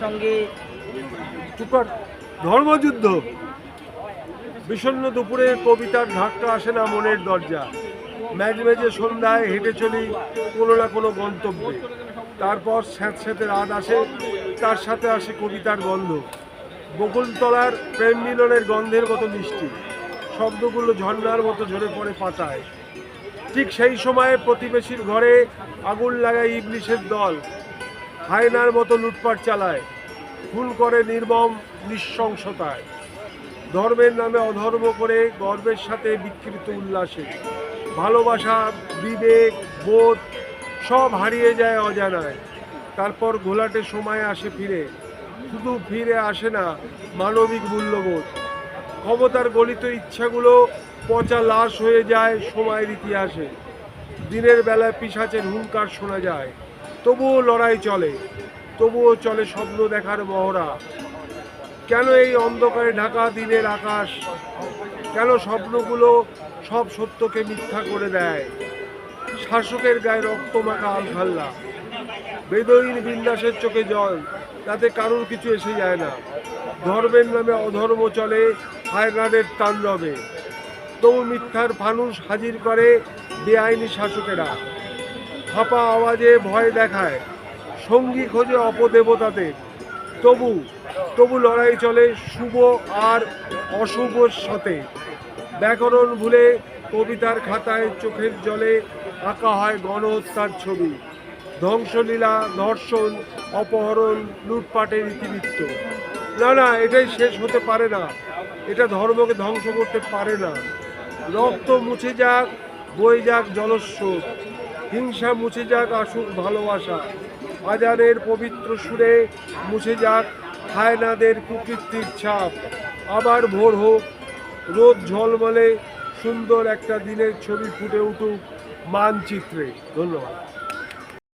সঙ্গে টুকর ধর্মযুদ্ধ। বিষণ্ণ দুপুরে কবিতার ধাক্কা আসে না মনের দরজা। ম্যাজমেজে সন্ধ্যায় হেঁটে চলি কোনো না কোনো গন্তব্যে। তারপর স্যাঁতস্যাঁতে রাত আসে, তার সাথে আসে কবিতার গন্ধ। বকুলতলার প্রেম মিলনের গন্ধের মতো মিষ্টি, শব্দগুলো ঝর্ণার মতো ঝরে পড়ে পাতায়। ঠিক সেই সময়ে প্রতিবেশীর ঘরে আগুন লাগায় ইবলিশের দল, হায়নার মতো লুটপাট চালায়, খুন করে নির্মম নৃশংসতায়। ধর্মের নামে অধর্ম করে গর্বের সাথে বিকৃত উল্লাসে ভালোবাসা, বিবেক, বোধ সব হারিয়ে যায় অজানায়। তারপর ঘোলাটে সময় আসে ফিরে, শুধু ফিরে আসে না মানবিক মূল্যবোধ। ক্ষমতার গলিত ইচ্ছাগুলো পচা লাশ হয়ে যায় সময়ের ইতিহাসে। দিনের বেলায় পিশাচের হুঙ্কার শোনা যায়, তবুও লড়াই চলে, তবুও চলে স্বপ্ন দেখার মহড়া। কেন এই অন্ধকারে ঢাকা দিনের আকাশ? কেন স্বপ্নগুলো সব সত্যকে মিথ্যা করে দেয়? শাসকের গায়ে রক্তমাখা আলখাল্লা, বেদইন বিন্দাসের চোখে জল, তাতে কারোর কিছু এসে যায় না। ধর্মের নামে অধর্ম চলে হায়নাদের তাণ্ডবে, তবু মিথ্যার ফানুস হাজির করে বেআইনি শাসকেরা। ফাঁপা আওয়াজে ভয় দেখায়, সঙ্গী খোঁজে অপদেবতাদের, তবু লড়াই চলে শুভ আর অশুভর সাথে। ব্যাকরণ ভুলে কবিতার খাতায় চোখের জলে আঁকা হয় গণহত্যার ছবি, ধ্বংসলীলা, ধর্ষণ, অপহরণ, লুটপাটের ইতিবৃত্ত। না, এটাই শেষ হতে পারে না, এটা ধর্মকে ধ্বংস করতে পারে না। রক্ত মুছে যাক, বয়ে যাক জলস্রোত, হিংসা মুছে যাক, আসুক ভালোবাসা। আজানের পবিত্র সুরে মুছে যাক হায়নাদের কুকীর্তির ছাপ। আবার ভোর হোক, রোদ ঝলমলে সুন্দর একটা দিনের ছবি ফুটে উঠুক মানচিত্রে। ধন্যবাদ।